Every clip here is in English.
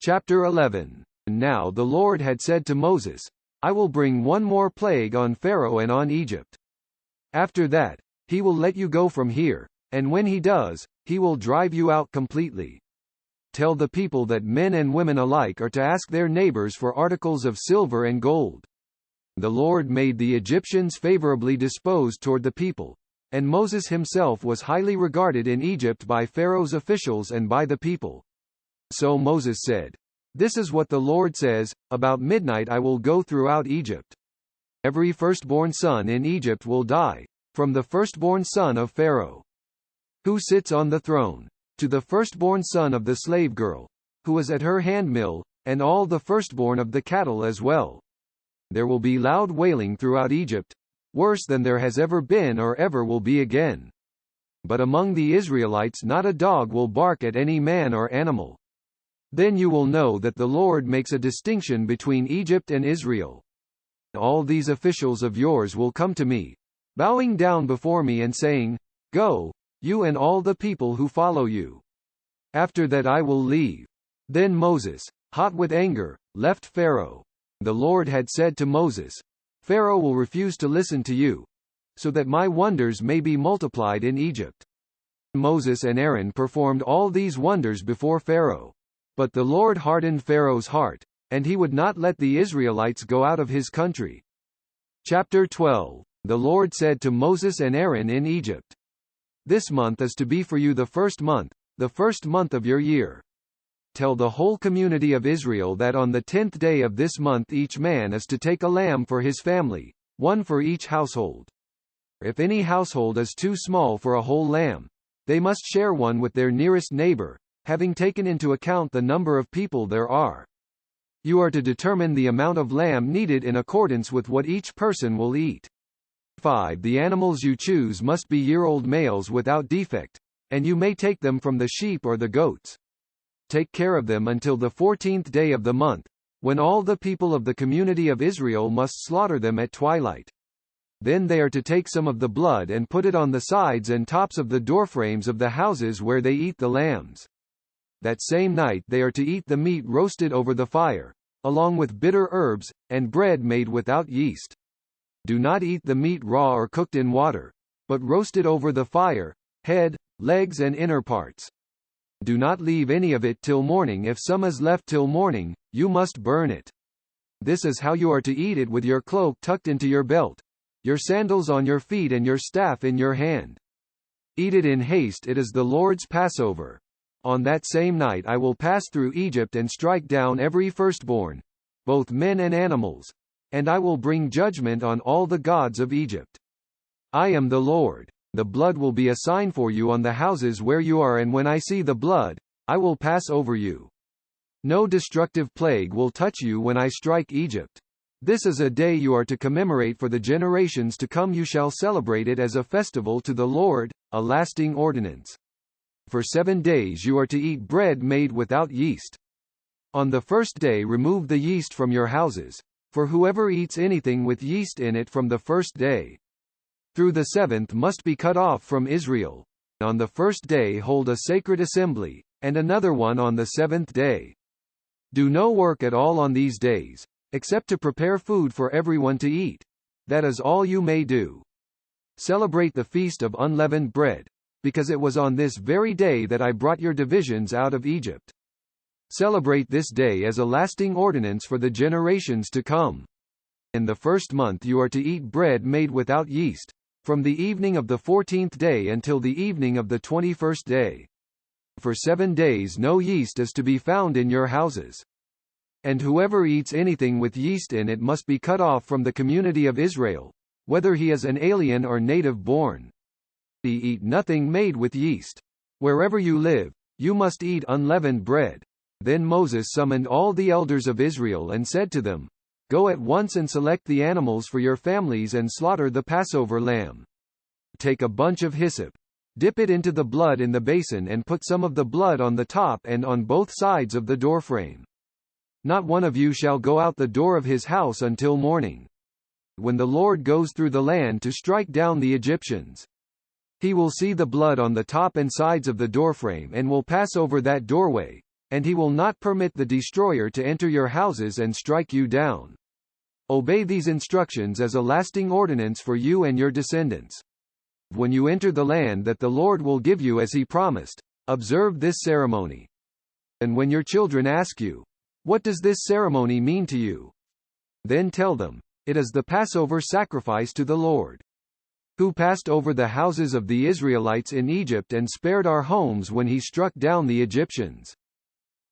Chapter 11. Now the Lord had said to Moses, I will bring one more plague on Pharaoh and on Egypt. After that, he will let you go from here, and when he does, he will drive you out completely. Tell the people that men and women alike are to ask their neighbors for articles of silver and gold. The Lord made the Egyptians favorably disposed toward the people, and Moses himself was highly regarded in Egypt by Pharaoh's officials and by the people. So Moses said, This is what the Lord says, about midnight I will go throughout Egypt. Every firstborn son in Egypt will die, from the firstborn son of Pharaoh, who sits on the throne, to the firstborn son of the slave girl, who is at her handmill, and all the firstborn of the cattle as well. There will be loud wailing throughout Egypt, worse than there has ever been or ever will be again. But among the Israelites not a dog will bark at any man or animal. Then you will know that the Lord makes a distinction between Egypt and Israel. All these officials of yours will come to me, bowing down before me and saying, Go, you and all the people who follow you. After that I will leave. Then Moses, hot with anger, left Pharaoh. The Lord had said to Moses, Pharaoh will refuse to listen to you, so that my wonders may be multiplied in Egypt. Moses and Aaron performed all these wonders before Pharaoh. But the Lord hardened Pharaoh's heart, and he would not let the Israelites go out of his country. Chapter 12. The Lord said to Moses and Aaron in Egypt, This month is to be for you the first month of your year. Tell the whole community of Israel that on the 10th day of this month each man is to take a lamb for his family, one for each household. If any household is too small for a whole lamb, they must share one with their nearest neighbor, having taken into account the number of people there are. You are to determine the amount of lamb needed in accordance with what each person will eat. 5. The animals you choose must be year-old males without defect, and you may take them from the sheep or the goats. Take care of them until the 14th day of the month, when all the people of the community of Israel must slaughter them at twilight. Then they are to take some of the blood and put it on the sides and tops of the doorframes of the houses where they eat the lambs. That same night they are to eat the meat roasted over the fire, along with bitter herbs, and bread made without yeast. Do not eat the meat raw or cooked in water, but roast it over the fire, head, legs and inner parts. Do not leave any of it till morning. If some is left till morning, you must burn it. This is how you are to eat it, with your cloak tucked into your belt, your sandals on your feet and your staff in your hand. Eat it in haste, it is the Lord's Passover. On that same night I will pass through Egypt and strike down every firstborn, both men and animals, and I will bring judgment on all the gods of Egypt. I am the Lord. The blood will be a sign for you on the houses where you are, and when I see the blood, I will pass over you. No destructive plague will touch you when I strike Egypt. This is a day you are to commemorate for the generations to come. You shall celebrate it as a festival to the Lord, a lasting ordinance. For 7 days you are to eat bread made without yeast. On the first day remove the yeast from your houses, for whoever eats anything with yeast in it from the first day through the 7th must be cut off from Israel. On the first day hold a sacred assembly, and another one on the 7th day. Do no work at all on these days, except to prepare food for everyone to eat. That is all you may do. Celebrate the feast of unleavened bread, because it was on this very day that I brought your divisions out of Egypt. Celebrate this day as a lasting ordinance for the generations to come. In the first month you are to eat bread made without yeast, from the evening of the 14th day until the evening of the 21st day. For 7 days no yeast is to be found in your houses. And whoever eats anything with yeast in it must be cut off from the community of Israel, whether he is an alien or native born. Eat nothing made with yeast. Wherever you live, you must eat unleavened bread. Then Moses summoned all the elders of Israel and said to them, Go at once and select the animals for your families and slaughter the Passover lamb. Take a bunch of hyssop, dip it into the blood in the basin and put some of the blood on the top and on both sides of the doorframe. Not one of you shall go out the door of his house until morning, when the Lord goes through the land to strike down the Egyptians. He will see the blood on the top and sides of the doorframe and will pass over that doorway, and he will not permit the destroyer to enter your houses and strike you down. Obey these instructions as a lasting ordinance for you and your descendants. When you enter the land that the Lord will give you as he promised, observe this ceremony. And when your children ask you, "What does this ceremony mean to you?" then tell them, "It is the Passover sacrifice to the Lord, who passed over the houses of the Israelites in Egypt and spared our homes when he struck down the Egyptians."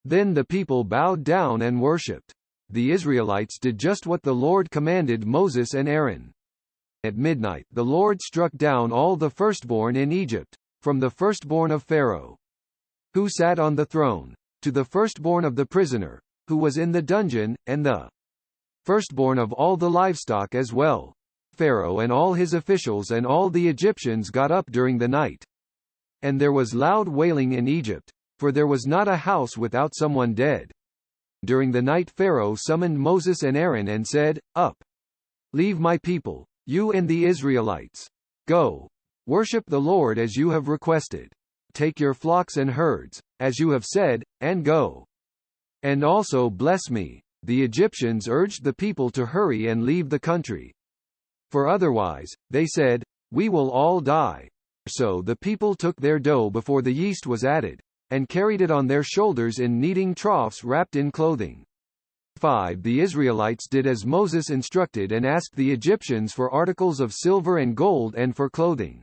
Then the people bowed down and worshipped. The Israelites did just what the Lord commanded Moses and Aaron. At midnight the Lord struck down all the firstborn in Egypt, from the firstborn of Pharaoh, who sat on the throne, to the firstborn of the prisoner, who was in the dungeon, and the firstborn of all the livestock as well. Pharaoh and all his officials and all the Egyptians got up during the night. And there was loud wailing in Egypt, for there was not a house without someone dead. During the night Pharaoh summoned Moses and Aaron and said, "Up! Leave my people, you and the Israelites. Go! Worship the Lord as you have requested. Take your flocks and herds, as you have said, and go. And also bless me." The Egyptians urged the people to hurry and leave the country. For otherwise, they said, "We will all die." So the people took their dough before the yeast was added, and carried it on their shoulders in kneading troughs wrapped in clothing. 5. The Israelites did as Moses instructed and asked the Egyptians for articles of silver and gold and for clothing.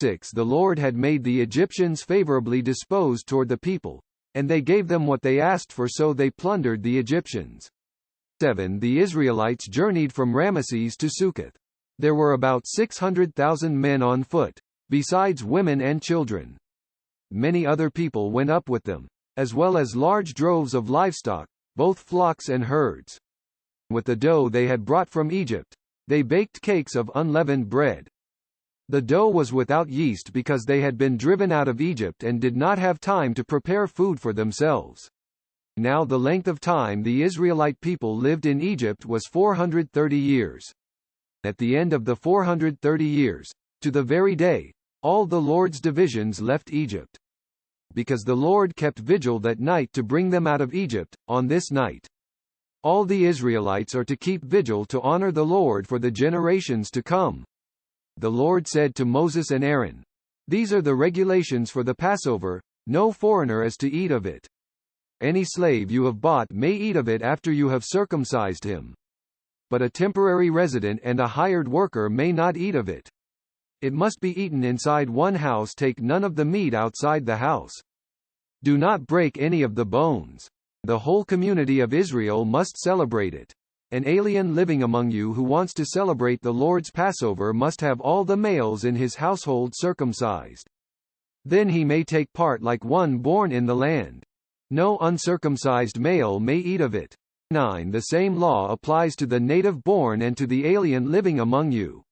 6. The Lord had made the Egyptians favorably disposed toward the people, and they gave them what they asked for, so they plundered the Egyptians. 7. The Israelites journeyed from Ramesses to Succoth. There were about 600,000 men on foot, besides women and children. Many other people went up with them, as well as large droves of livestock, both flocks and herds. With the dough they had brought from Egypt, they baked cakes of unleavened bread. The dough was without yeast because they had been driven out of Egypt and did not have time to prepare food for themselves. Now the length of time the Israelite people lived in Egypt was 430 years. At the end of the 430 years, to the very day, all the Lord's divisions left Egypt. Because the Lord kept vigil that night to bring them out of Egypt, on this night. All the Israelites are to keep vigil to honor the Lord for the generations to come. The Lord said to Moses and Aaron, "These are the regulations for the Passover, no foreigner is to eat of it. Any slave you have bought may eat of it after you have circumcised him. But a temporary resident and a hired worker may not eat of it. It must be eaten inside one house. Take none of the meat outside the house. Do not break any of the bones. The whole community of Israel must celebrate it. An alien living among you who wants to celebrate the Lord's Passover must have all the males in his household circumcised. Then he may take part like one born in the land. No uncircumcised male may eat of it." 9. The same law applies to the native born and to the alien living among you.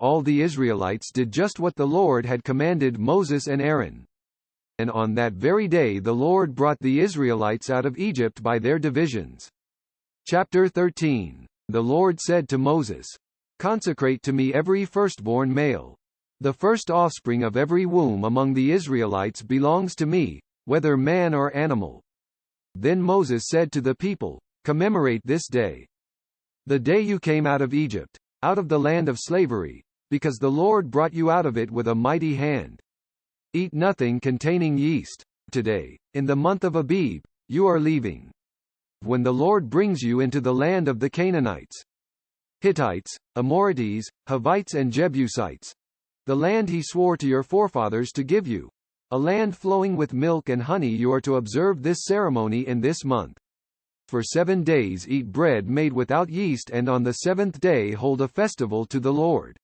All the Israelites did just what the Lord had commanded Moses and Aaron. And on that very day the Lord brought the Israelites out of Egypt by their divisions. Chapter 13. The Lord said to Moses, "Consecrate to me every firstborn male. The first offspring of every womb among the Israelites belongs to me, whether man or animal." Then Moses said to the people, "Commemorate this day, the day you came out of Egypt, out of the land of slavery, because the Lord brought you out of it with a mighty hand. Eat nothing containing yeast. Today, in the month of Abib, you are leaving. When the Lord brings you into the land of the Canaanites, Hittites, Amorites, Hivites and Jebusites, the land he swore to your forefathers to give you, a land flowing with milk and honey, you are to observe this ceremony in this month. For 7 days eat bread made without yeast, and on the 7th day hold a festival to the Lord.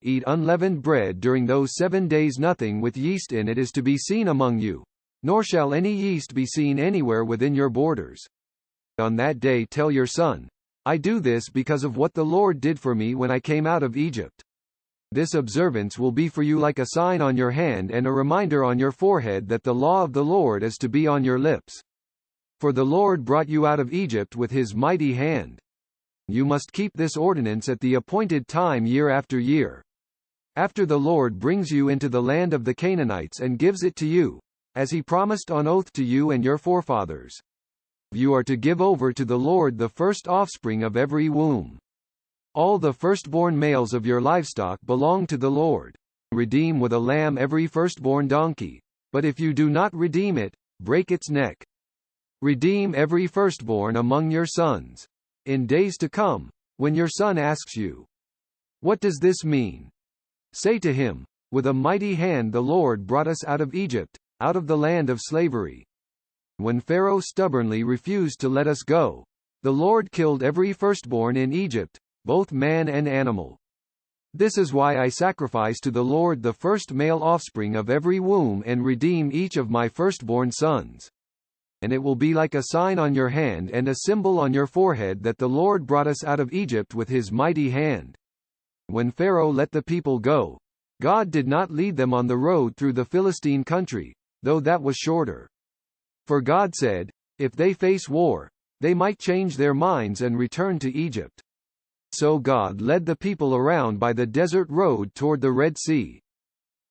Eat unleavened bread during those 7 days. Nothing with yeast in it is to be seen among you, nor shall any yeast be seen anywhere within your borders. On that day tell your son, I do this because of what the Lord did for me when I came out of Egypt. This observance will be for you like a sign on your hand and a reminder on your forehead that the law of the Lord is to be on your lips. For the Lord brought you out of Egypt with his mighty hand. You must keep this ordinance at the appointed time year after year. After the Lord brings you into the land of the Canaanites and gives it to you, as he promised on oath to you and your forefathers. You are to give over to the Lord the first offspring of every womb. All the firstborn males of your livestock belong to the Lord. Redeem with a lamb every firstborn donkey, but if you do not redeem it, break its neck. Redeem every firstborn among your sons. In days to come, when your son asks you, "What does this mean?" say to him, "With a mighty hand the Lord brought us out of Egypt, out of the land of slavery. When Pharaoh stubbornly refused to let us go, the Lord killed every firstborn in Egypt, both man and animal. This is why I sacrifice to the Lord the first male offspring of every womb and redeem each of my firstborn sons. And it will be like a sign on your hand and a symbol on your forehead that the Lord brought us out of Egypt with his mighty hand." When Pharaoh let the people go, God did not lead them on the road through the Philistine country, though that was shorter. For God said, if they face war, they might change their minds and return to Egypt. So God led the people around by the desert road toward the Red Sea.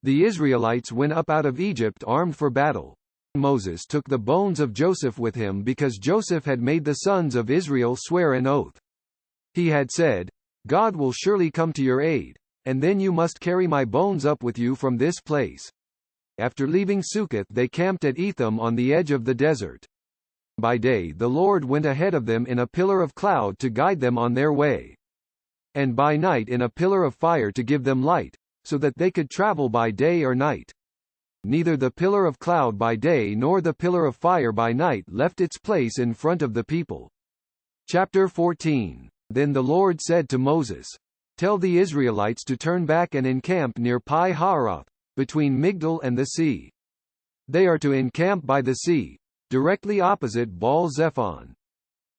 The Israelites went up out of Egypt armed for battle. Moses took the bones of Joseph with him because Joseph had made the sons of Israel swear an oath. He had said, "God will surely come to your aid, and then you must carry my bones up with you from this place." After leaving Succoth they camped at Etham on the edge of the desert. By day the Lord went ahead of them in a pillar of cloud to guide them on their way. And by night in a pillar of fire to give them light, so that they could travel by day or night. Neither the pillar of cloud by day nor the pillar of fire by night left its place in front of the people. Chapter 14. Then the Lord said to Moses, "Tell the Israelites to turn back and encamp near Pi-hahiroth, between Migdol and the sea. They are to encamp by the sea, directly opposite Baal-zephon.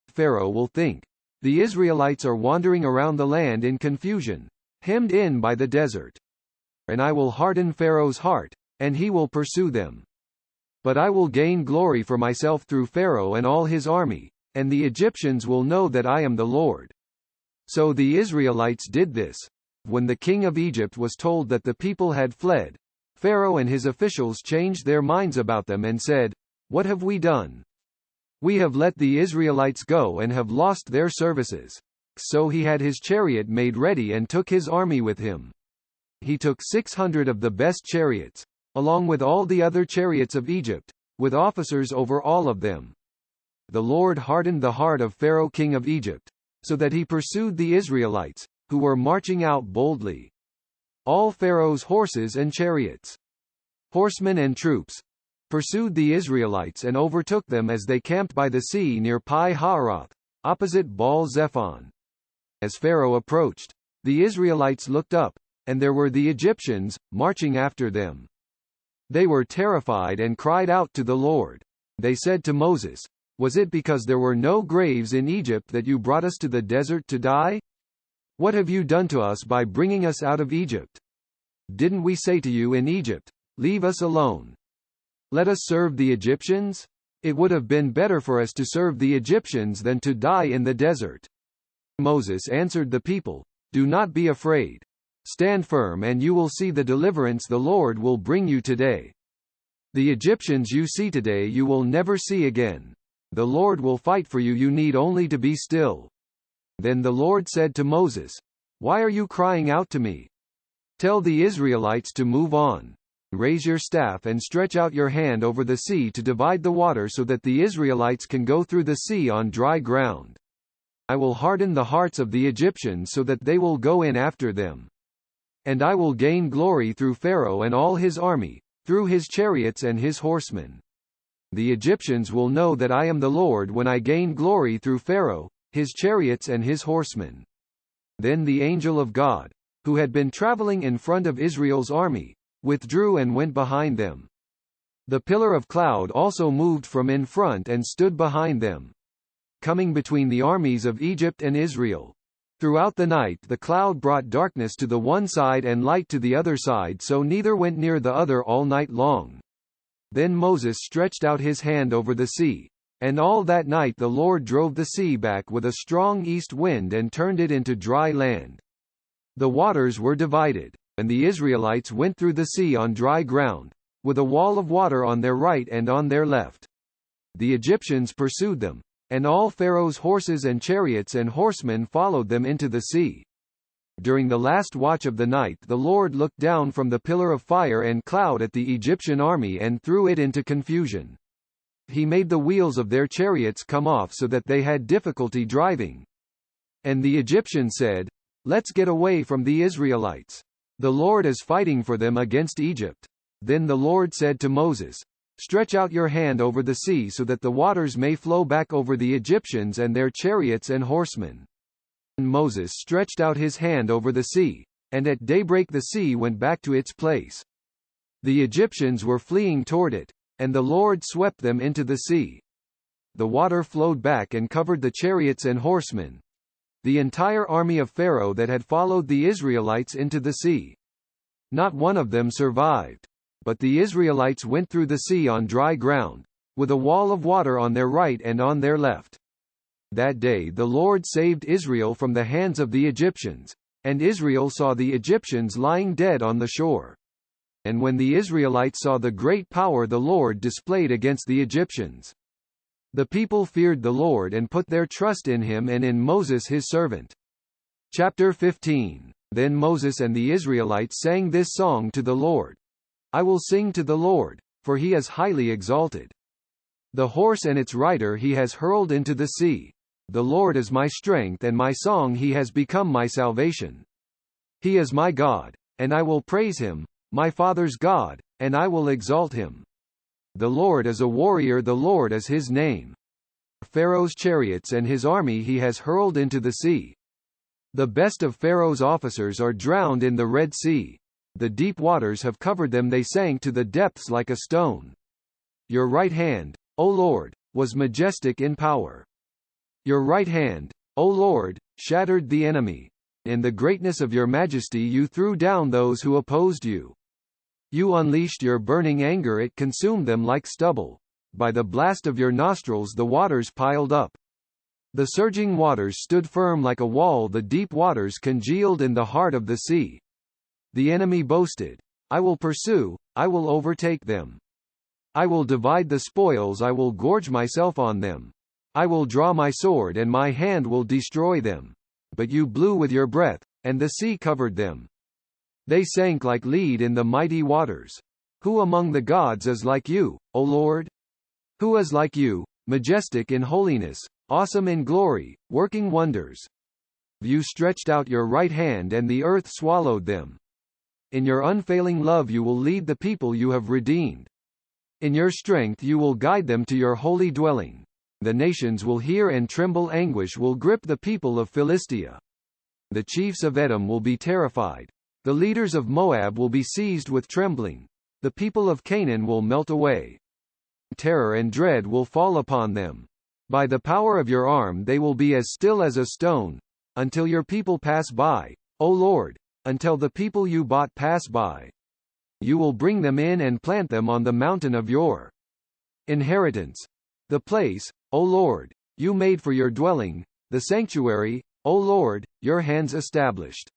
Pharaoh will think, the Israelites are wandering around the land in confusion, hemmed in by the desert. And I will harden Pharaoh's heart, and he will pursue them. But I will gain glory for myself through Pharaoh and all his army, and the Egyptians will know that I am the Lord." So the Israelites did this. When the king of Egypt was told that the people had fled, Pharaoh and his officials changed their minds about them and said, "What have we done? We have let the Israelites go and have lost their services." So he had his chariot made ready and took his army with him. He took 600 of the best chariots, along with all the other chariots of Egypt, with officers over all of them. The Lord hardened the heart of Pharaoh king of Egypt, so that he pursued the Israelites, who were marching out boldly. All Pharaoh's horses and chariots, horsemen and troops, pursued the Israelites and overtook them as they camped by the sea near Pi-hahiroth, opposite Baal-zephon. As Pharaoh approached, the Israelites looked up, and there were the Egyptians, marching after them. They were terrified and cried out to the Lord. They said to Moses, "Was it because there were no graves in Egypt that you brought us to the desert to die? What have you done to us by bringing us out of Egypt? Didn't we say to you in Egypt, 'Leave us alone. Let us serve the Egyptians'? It would have been better for us to serve the Egyptians than to die in the desert." Moses answered the people, "Do not be afraid. Stand firm and you will see the deliverance the Lord will bring you today. The Egyptians you see today you will never see again. The Lord will fight for you, you need only to be still." Then the Lord said to Moses, "Why are you crying out to me? Tell the Israelites to move on. Raise your staff and stretch out your hand over the sea to divide the water so that the Israelites can go through the sea on dry ground. I will harden the hearts of the Egyptians so that they will go in after them. And I will gain glory through Pharaoh and all his army, through his chariots and his horsemen. The Egyptians will know that I am the Lord when I gain glory through Pharaoh, his chariots and his horsemen." Then the angel of God, who had been traveling in front of Israel's army, withdrew and went behind them. The pillar of cloud also moved from in front and stood behind them, coming between the armies of Egypt and Israel. Throughout the night the cloud brought darkness to the one side and light to the other side, so neither went near the other all night long. Then Moses stretched out his hand over the sea, and all that night the Lord drove the sea back with a strong east wind and turned it into dry land. The waters were divided, and the Israelites went through the sea on dry ground, with a wall of water on their right and on their left. The Egyptians pursued them, and all Pharaoh's horses and chariots and horsemen followed them into the sea. During the last watch of the night the Lord looked down from the pillar of fire and cloud at the Egyptian army and threw it into confusion. He made the wheels of their chariots come off so that they had difficulty driving. And the Egyptians said, "Let's get away from the Israelites. The Lord is fighting for them against Egypt." Then the Lord said to Moses, "Stretch out your hand over the sea so that the waters may flow back over the Egyptians and their chariots and horsemen." And Moses stretched out his hand over the sea, and at daybreak the sea went back to its place. The Egyptians were fleeing toward it, and the Lord swept them into the sea. The water flowed back and covered the chariots and horsemen, the entire army of Pharaoh that had followed the Israelites into the sea. Not one of them survived. But the Israelites went through the sea on dry ground, with a wall of water on their right and on their left. That day the Lord saved Israel from the hands of the Egyptians, and Israel saw the Egyptians lying dead on the shore. And when the Israelites saw the great power the Lord displayed against the Egyptians, the people feared the Lord and put their trust in him and in Moses his servant. Chapter 15. Then Moses and the Israelites sang this song to the Lord. I will sing to the Lord, for he is highly exalted. The horse and its rider he has hurled into the sea. The Lord is my strength and my song, he has become my salvation. He is my God, and I will praise him, my father's God, and I will exalt him. The Lord is a warrior, the Lord is his name. Pharaoh's chariots and his army he has hurled into the sea. The best of Pharaoh's officers are drowned in the Red Sea. The deep waters have covered them, they sank to the depths like a stone. Your right hand, O Lord, was majestic in power. Your right hand, O Lord, shattered the enemy. In the greatness of your majesty you threw down those who opposed you. You unleashed your burning anger, it consumed them like stubble. By the blast of your nostrils the waters piled up. The surging waters stood firm like a wall, the deep waters congealed in the heart of the sea. The enemy boasted, I will pursue, I will overtake them. I will divide the spoils, I will gorge myself on them. I will draw my sword and my hand will destroy them. But you blew with your breath, and the sea covered them. They sank like lead in the mighty waters. Who among the gods is like you, O Lord? Who is like you, majestic in holiness, awesome in glory, working wonders? You stretched out your right hand and the earth swallowed them. In your unfailing love you will lead the people you have redeemed. In your strength you will guide them to your holy dwelling. The nations will hear and tremble, anguish will grip the people of Philistia. The chiefs of Edom will be terrified. The leaders of Moab will be seized with trembling. The people of Canaan will melt away. Terror and dread will fall upon them. By the power of your arm they will be as still as a stone, until your people pass by, O Lord, until the people you bought pass by. You will bring them in and plant them on the mountain of your inheritance. The place, O Lord, you made for your dwelling, the sanctuary, O Lord, your hands established.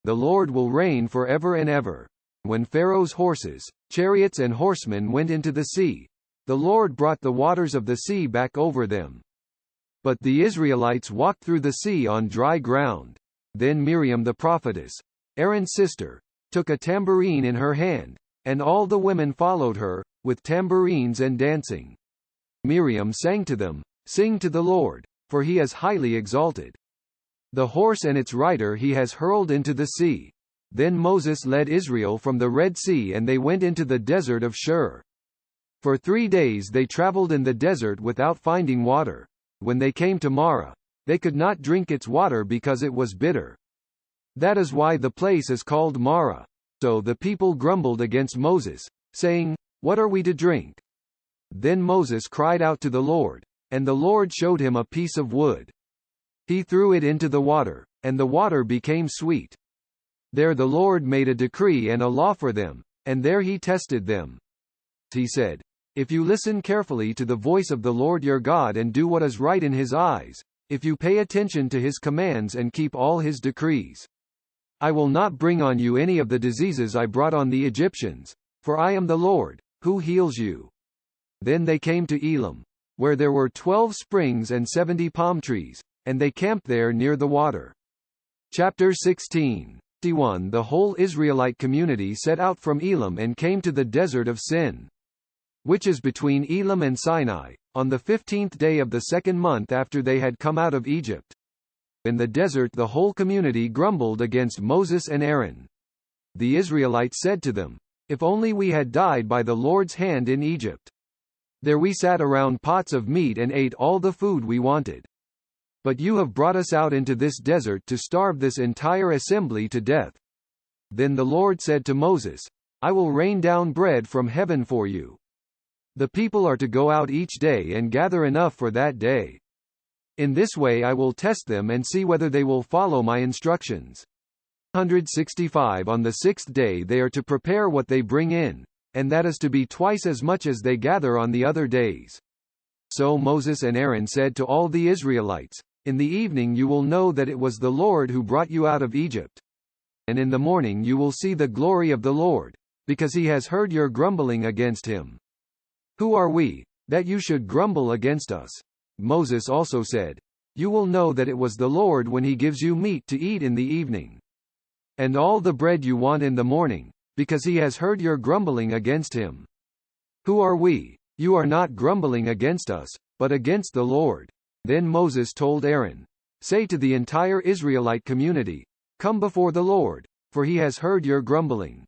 The Lord will reign forever and ever. When Pharaoh's horses, chariots and horsemen went into the sea, the Lord brought the waters of the sea back over them. But the Israelites walked through the sea on dry ground. Then Miriam the prophetess, Aaron's sister, took a tambourine in her hand, and all the women followed her, with tambourines and dancing. Miriam sang to them, Sing to the Lord, for he is highly exalted. The horse and its rider he has hurled into the sea. Then Moses led Israel from the Red Sea and they went into the desert of Shur. For 3 days they traveled in the desert without finding water. When they came to Marah, they could not drink its water because it was bitter. That is why the place is called Marah. So the people grumbled against Moses, saying, What are we to drink? Then Moses cried out to the Lord, and the Lord showed him a piece of wood. He threw it into the water, and the water became sweet. There the Lord made a decree and a law for them, and there he tested them. He said, If you listen carefully to the voice of the Lord your God and do what is right in his eyes, if you pay attention to his commands and keep all his decrees, I will not bring on you any of the diseases I brought on the Egyptians, for I am the Lord, who heals you." Then they came to Elim, where there were 12 springs and 70 palm trees, and they camped there near the water. Chapter 16. The whole Israelite community set out from Elim and came to the desert of Sin, which is between Elim and Sinai, on the 15th day of the second month after they had come out of Egypt. In the desert the whole community grumbled against Moses and Aaron. The Israelites said to them, "If only we had died by the Lord's hand in Egypt. There we sat around pots of meat and ate all the food we wanted. But you have brought us out into this desert to starve this entire assembly to death." Then the Lord said to Moses, "I will rain down bread from heaven for you. The people are to go out each day and gather enough for that day. In this way I will test them and see whether they will follow my instructions." 165 On the sixth day they are to prepare what they bring in, and that is to be twice as much as they gather on the other days. So Moses and Aaron said to all the Israelites, "In the evening you will know that it was the Lord who brought you out of Egypt. And in the morning you will see the glory of the Lord, because he has heard your grumbling against him. Who are we, that you should grumble against us?" Moses also said, "You will know that it was the Lord when he gives you meat to eat in the evening, and all the bread you want in the morning, because he has heard your grumbling against him. Who are we? You are not grumbling against us, but against the Lord." Then Moses told Aaron, "Say to the entire Israelite community, 'Come before the Lord, for he has heard your grumbling.'"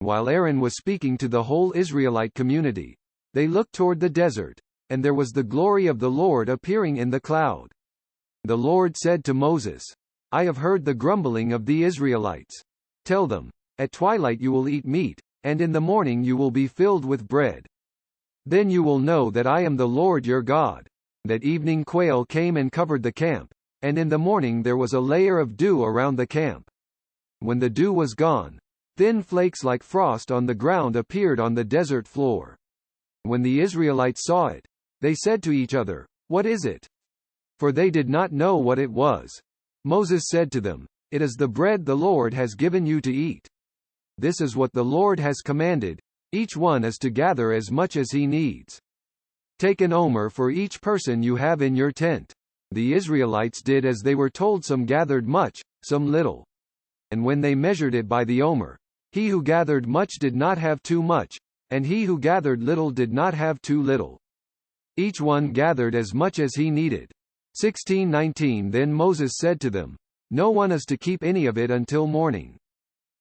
While Aaron was speaking to the whole Israelite community, they looked toward the desert, and there was the glory of the Lord appearing in the cloud. The Lord said to Moses, "I have heard the grumbling of the Israelites. Tell them, at twilight you will eat meat, and in the morning you will be filled with bread. Then you will know that I am the Lord your God." That evening quail came and covered the camp, and in the morning there was a layer of dew around the camp. When the dew was gone, thin flakes like frost on the ground appeared on the desert floor. When the Israelites saw it, they said to each other, "What is it?" For they did not know what it was. Moses said to them, "It is the bread the Lord has given you to eat. This is what the Lord has commanded, each one is to gather as much as he needs. Take an omer for each person you have in your tent." The Israelites did as they were told. Some gathered much, some little. And when they measured it by the omer, he who gathered much did not have too much, and he who gathered little did not have too little. Each one gathered as much as he needed. 16:19 Then Moses said to them, "No one is to keep any of it until morning."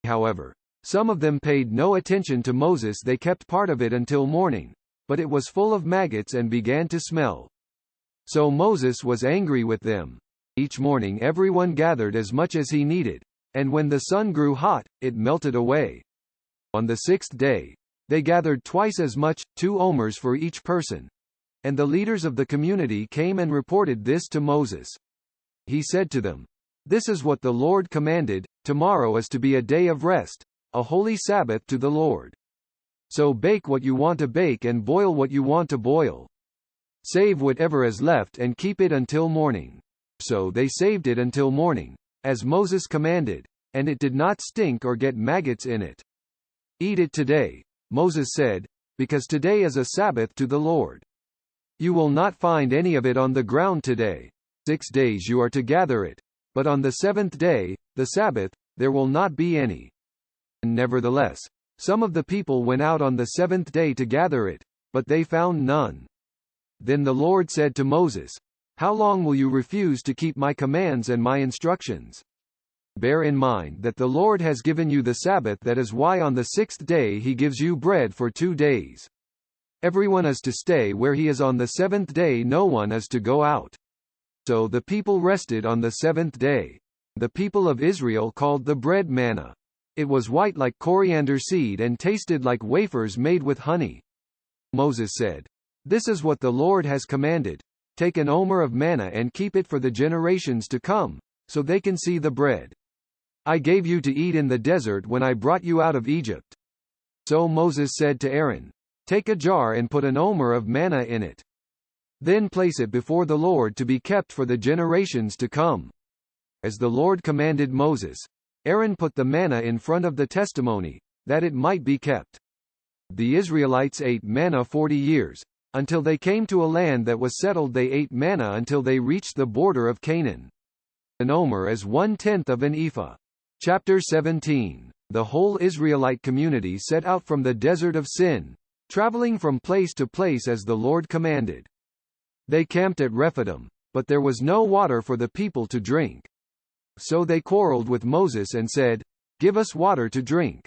However, some of them paid no attention to Moses. They kept part of it until morning, but it was full of maggots and began to smell. So Moses was angry with them. Each morning everyone gathered as much as he needed, and when the sun grew hot, it melted away. On the sixth day, they gathered twice as much, 2 omers for each person. And the leaders of the community came and reported this to Moses. He said to them, "This is what the Lord commanded, tomorrow is to be a day of rest, a holy Sabbath to the Lord. So bake what you want to bake and boil what you want to boil. Save whatever is left and keep it until morning." So they saved it until morning, as Moses commanded, and it did not stink or get maggots in it. "Eat it today," Moses said, "because today is a Sabbath to the Lord. You will not find any of it on the ground today. 6 days you are to gather it, but on the seventh day, the Sabbath, there will not be any." Nevertheless, some of the people went out on the seventh day to gather it, but they found none. Then the Lord said to Moses, "How long will you refuse to keep my commands and my instructions? Bear in mind that the Lord has given you the Sabbath. That is why on the sixth day he gives you bread for 2 days. Everyone is to stay where he is on the seventh day. No one is to go out." So the people rested on the seventh day. The people of Israel called the bread manna. It was white like coriander seed and tasted like wafers made with honey. Moses said, "This is what the Lord has commanded. Take an omer of manna and keep it for the generations to come, so they can see the bread I gave you to eat in the desert when I brought you out of Egypt." So Moses said to Aaron, "Take a jar and put an omer of manna in it. Then place it before the Lord to be kept for the generations to come." As the Lord commanded Moses, Aaron put the manna in front of the testimony, that it might be kept. The Israelites ate manna 40 years. Until they came to a land that was settled, they ate manna until they reached the border of Canaan. An omer is 1/10 of an ephah. Chapter 17. The whole Israelite community set out from the desert of Sin, traveling from place to place as the Lord commanded. They camped at Rephidim, but there was no water for the people to drink. So they quarreled with Moses and said, "Give us water to drink."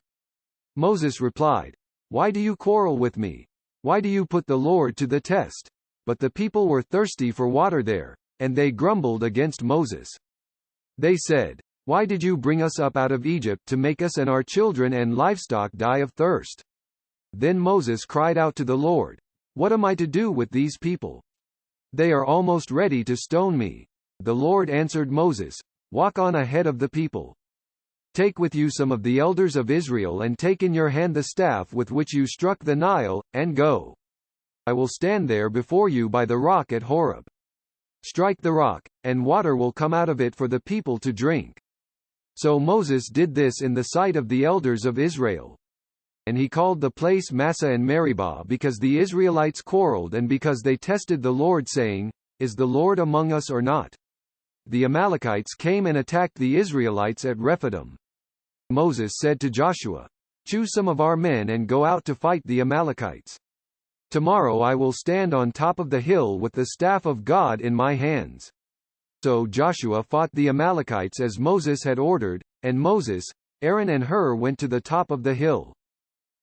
Moses replied, "Why do you quarrel with me? Why do you put the Lord to the test?" But the people were thirsty for water there, and they grumbled against Moses. They said, "Why did you bring us up out of Egypt to make us and our children and livestock die of thirst?" Then Moses cried out to the Lord, "What am I to do with these people? They are almost ready to stone me." The Lord answered Moses, "Walk on ahead of the people. Take with you some of the elders of Israel and take in your hand the staff with which you struck the Nile, and go. I will stand there before you by the rock at Horeb. Strike the rock, and water will come out of it for the people to drink." So Moses did this in the sight of the elders of Israel. And he called the place Massah and Meribah because the Israelites quarreled and because they tested the Lord, saying, "Is the Lord among us or not?" The Amalekites came and attacked the Israelites at Rephidim. Moses said to Joshua, "Choose some of our men and go out to fight the Amalekites. Tomorrow I will stand on top of the hill with the staff of God in my hands." So Joshua fought the Amalekites as Moses had ordered, and Moses, Aaron and Hur went to the top of the hill.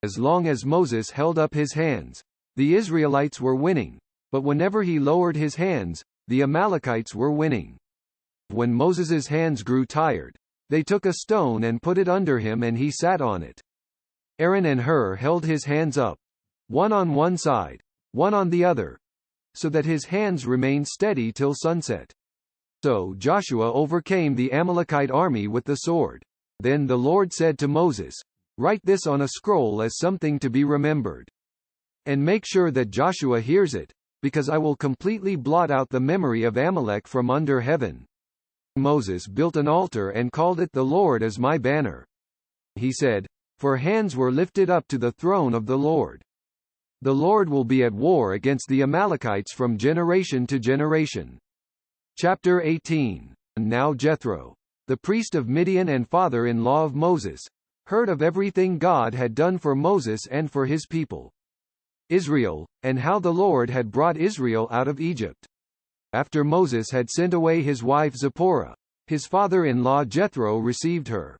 As long as Moses held up his hands, the Israelites were winning, but whenever he lowered his hands, the Amalekites were winning. When Moses's hands grew tired, they took a stone and put it under him and he sat on it. Aaron and Hur held his hands up, one on one side, one on the other, so that his hands remained steady till sunset. So Joshua overcame the Amalekite army with the sword. Then the Lord said to Moses, "Write this on a scroll as something to be remembered. And make sure that Joshua hears it, because I will completely blot out the memory of Amalek from under heaven." Moses built an altar and called it "The Lord is my banner." He said, "For hands were lifted up to the throne of the Lord. The Lord will be at war against the Amalekites from generation to generation." Chapter 18. Now Jethro, the priest of Midian and father-in-law of Moses, heard of everything God had done for Moses and for his people Israel, and how the Lord had brought Israel out of Egypt. After Moses had sent away his wife Zipporah, his father-in-law Jethro received her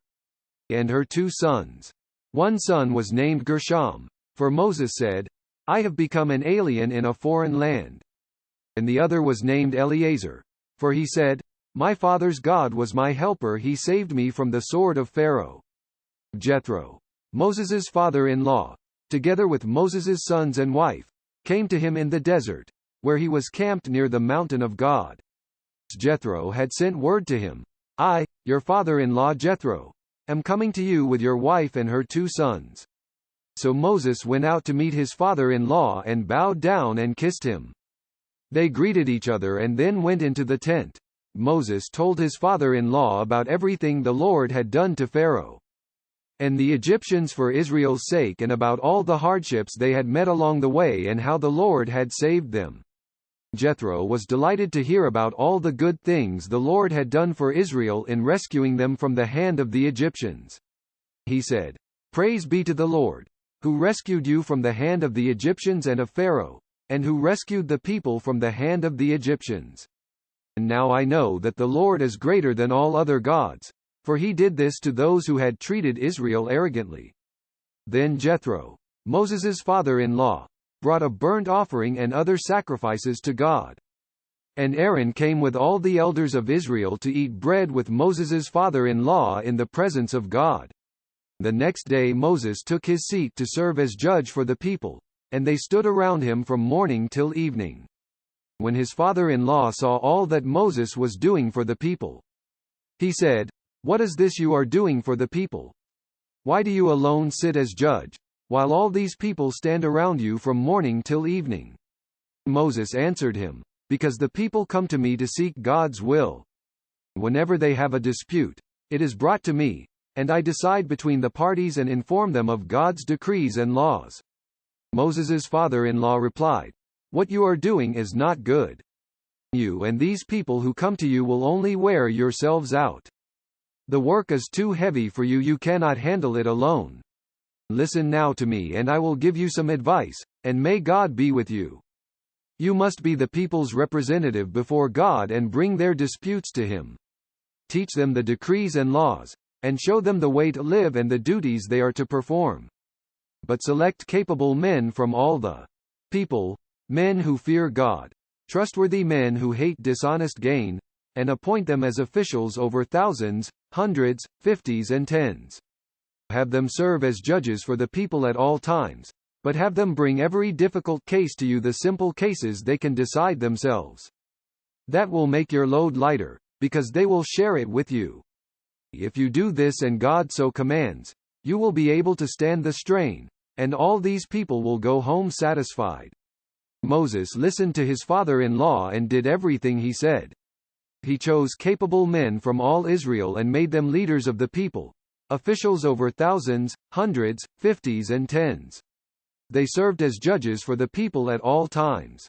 and her 2 sons. One son was named Gershom, for Moses said, "I have become an alien in a foreign land." And the other was named Eleazar, for he said, "My father's God was my helper, he saved me from the sword of Pharaoh." Jethro, Moses's father-in-law, together with Moses's sons and wife, came to him in the desert, where he was camped near the mountain of God. Jethro had sent word to him, "I, your father-in-law Jethro, am coming to you with your wife and her 2 sons." So Moses went out to meet his father-in-law and bowed down and kissed him. They greeted each other and then went into the tent. Moses told his father-in-law about everything the Lord had done to Pharaoh and the Egyptians for Israel's sake, and about all the hardships they had met along the way and how the Lord had saved them. Jethro was delighted to hear about all the good things the Lord had done for Israel in rescuing them from the hand of the Egyptians. He said, "Praise be to the Lord, who rescued you from the hand of the Egyptians and of Pharaoh, and who rescued the people from the hand of the Egyptians. And now I know that the Lord is greater than all other gods, for he did this to those who had treated Israel arrogantly." Then Jethro, Moses's father-in-law, brought a burnt offering and other sacrifices to God. And Aaron came with all the elders of Israel to eat bread with Moses's father-in-law in the presence of God. The next day Moses took his seat to serve as judge for the people, and they stood around him from morning till evening. When his father-in-law saw all that Moses was doing for the people, he said, "What is this you are doing for the people? Why do you alone sit as judge, while all these people stand around you from morning till evening?" Moses answered him, "Because the people come to me to seek God's will. Whenever they have a dispute, it is brought to me, and I decide between the parties and inform them of God's decrees and laws. Moses's father-in-law replied, "What you are doing is not good. You and these people who come to you will only wear yourselves out. The work is too heavy for you, you cannot handle it alone. Listen now to me and I will give you some advice, and may God be with you. You must be the people's representative before God and bring their disputes to him. Teach them the decrees and laws, and show them the way to live and the duties they are to perform. But select capable men from all the people, men who fear God, trustworthy men who hate dishonest gain, and appoint them as officials over thousands, hundreds, fifties and tens. Have them serve as judges for the people at all times, but have them bring every difficult case to you, the simple cases they can decide themselves. That will make your load lighter, because they will share it with you. If you do this and God so commands, you will be able to stand the strain, and all these people will go home satisfied." Moses listened to his father-in-law and did everything he said. He chose capable men from all Israel and made them leaders of the people, officials over thousands, hundreds, fifties and tens. They served as judges for the people at all times.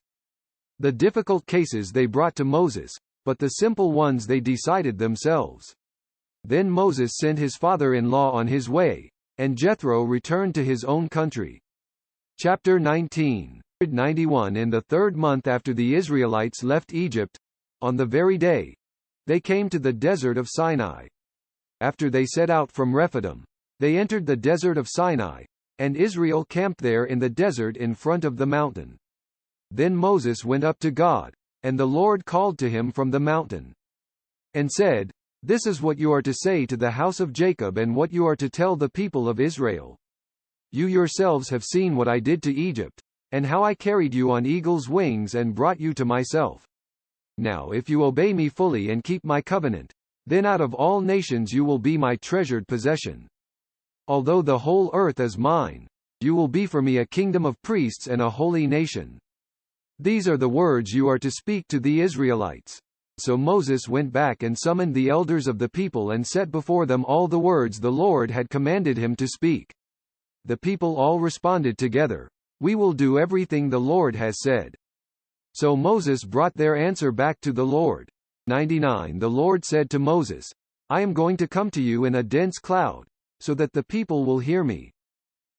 The difficult cases they brought to Moses, but the simple ones they decided themselves. Then Moses sent his father-in-law on his way, and Jethro returned to his own country. Chapter 19:91 In the 3rd month after the Israelites left Egypt, on the very day, they came to the desert of Sinai. After they set out from Rephidim, they entered the desert of Sinai, and Israel camped there in the desert in front of the mountain. Then Moses went up to God, and the Lord called to him from the mountain, and said, "This is what you are to say to the house of Jacob and what you are to tell the people of Israel. You yourselves have seen what I did to Egypt, and how I carried you on eagle's wings and brought you to myself. Now if you obey me fully and keep my covenant, then out of all nations you will be my treasured possession. Although the whole earth is mine, you will be for me a kingdom of priests and a holy nation. These are the words you are to speak to the Israelites." So Moses went back and summoned the elders of the people and set before them all the words the Lord had commanded him to speak. The people all responded together, "We will do everything the Lord has said." So Moses brought their answer back to the Lord. 99 The Lord said to Moses, "I am going to come to you in a dense cloud, so that the people will hear me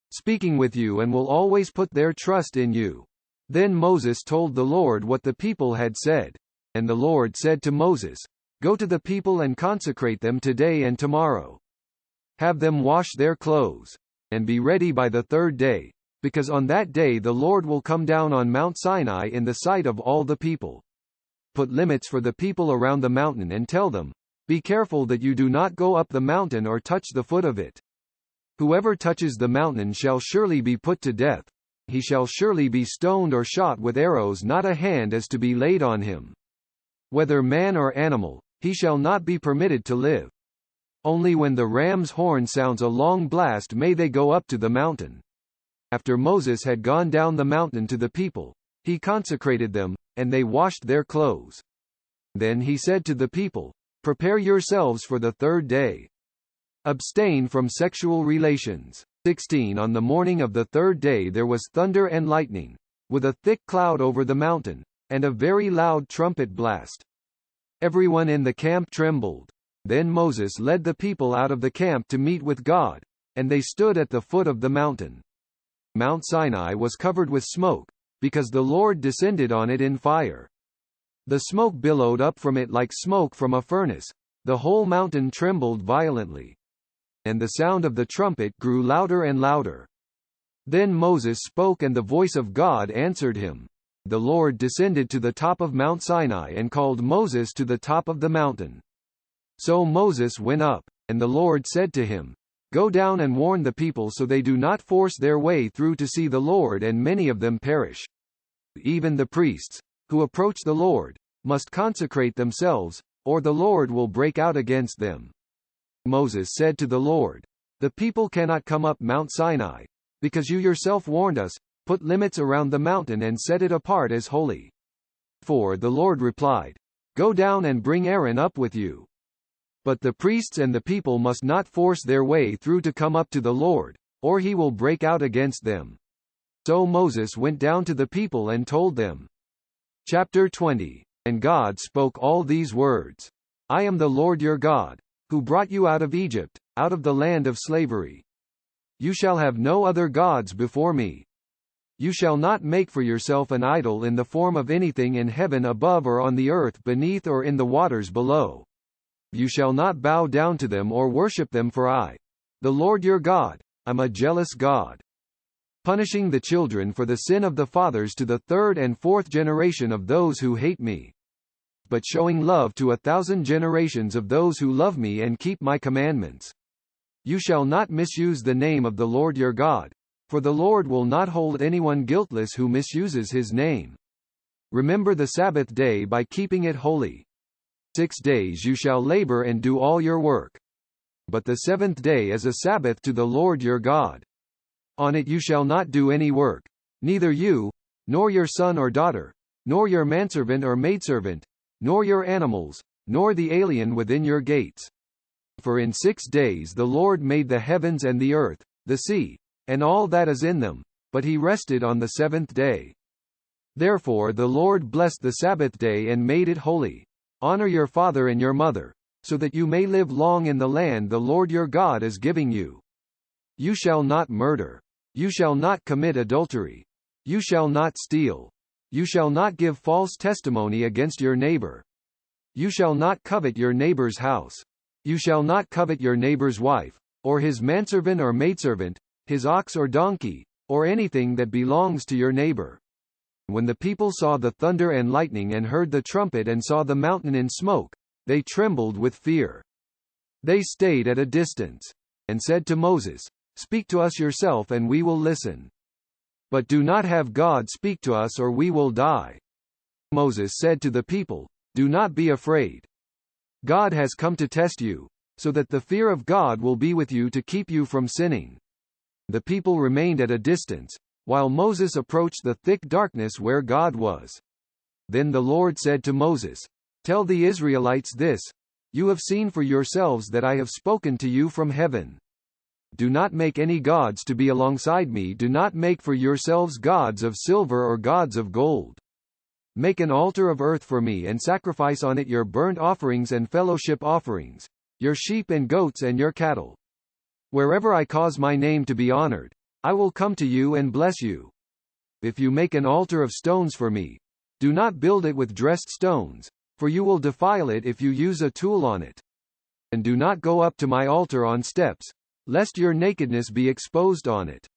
speaking with you and will always put their trust in you." Then Moses told the Lord what the people had said. And the Lord said to Moses, "Go to the people and consecrate them today and tomorrow. Have them wash their clothes, and be ready by the 3rd day, because on that day the Lord will come down on Mount Sinai in the sight of all the people. Put limits for the people around the mountain and tell them, 'Be careful that you do not go up the mountain or touch the foot of it. Whoever touches the mountain shall surely be put to death. He shall surely be stoned or shot with arrows, not a hand is to be laid on him. Whether man or animal, he shall not be permitted to live. Only when the ram's horn sounds a long blast may they go up to the mountain.'" After Moses had gone down the mountain to the people, he consecrated them, and they washed their clothes. Then he said to the people, "Prepare yourselves for the 3rd day. Abstain from sexual relations." 16 On the morning of the 3rd day there was thunder and lightning, with a thick cloud over the mountain, and a very loud trumpet blast. Everyone in the camp trembled. Then Moses led the people out of the camp to meet with God, and they stood at the foot of the mountain. Mount Sinai was covered with smoke, because the Lord descended on it in fire. The smoke billowed up from it like smoke from a furnace. The whole mountain trembled violently. And the sound of the trumpet grew louder and louder. Then Moses spoke and the voice of God answered him. The Lord descended to the top of Mount Sinai and called Moses to the top of the mountain. So Moses went up, and the Lord said to him, "Go down and warn the people so they do not force their way through to see the Lord and many of them perish. Even the priests, who approach the Lord, must consecrate themselves, or the Lord will break out against them." Moses said to the Lord, "The people cannot come up Mount Sinai, because you yourself warned us, 'Put limits around the mountain and set it apart as holy.'" For the Lord replied, "Go down and bring Aaron up with you. But the priests and the people must not force their way through to come up to the Lord, or he will break out against them." So Moses went down to the people and told them. Chapter 20. And God spoke all these words. I am the Lord your God, who brought you out of Egypt, out of the land of slavery. You shall have no other gods before me. You shall not make for yourself an idol in the form of anything in heaven above or on the earth beneath or in the waters below. You shall not bow down to them or worship them, for I, the Lord your God, am a jealous God, punishing the children for the sin of the fathers to the third and fourth generation of those who hate me, but showing love to 1,000 generations of those who love me and keep my commandments. You shall not misuse the name of the Lord your God, for the Lord will not hold anyone guiltless who misuses his name. Remember the Sabbath day by keeping it holy. 6 days you shall labor and do all your work. But the seventh day is a Sabbath to the Lord your God. On it you shall not do any work, neither you, nor your son or daughter, nor your manservant or maidservant, nor your animals, nor the alien within your gates. For in 6 days the Lord made the heavens and the earth, the sea, and all that is in them, but he rested on the seventh day. Therefore the Lord blessed the Sabbath day and made it holy. Honor your father and your mother, so that you may live long in the land the Lord your God is giving you. You shall not murder. You shall not commit adultery. You shall not steal. You shall not give false testimony against your neighbor. You shall not covet your neighbor's house. You shall not covet your neighbor's wife, or his manservant or maidservant, his ox or donkey, or anything that belongs to your neighbor. When the people saw the thunder and lightning and heard the trumpet and saw the mountain in smoke, they trembled with fear. They stayed at a distance, and said to Moses, Speak to us yourself and we will listen. But do not have God speak to us or we will die. Moses said to the people, Do not be afraid. God has come to test you, so that the fear of God will be with you to keep you from sinning. The people remained at a distance, while Moses approached the thick darkness where God was. Then the Lord said to Moses, Tell the Israelites this, You have seen for yourselves that I have spoken to you from heaven. Do not make any gods to be alongside me. Do not make for yourselves gods of silver or gods of gold. Make an altar of earth for me and sacrifice on it your burnt offerings and fellowship offerings, your sheep and goats and your cattle. Wherever I cause my name to be honored, I will come to you and bless you. If you make an altar of stones for me, do not build it with dressed stones, for you will defile it if you use a tool on it. And do not go up to my altar on steps, lest your nakedness be exposed on it.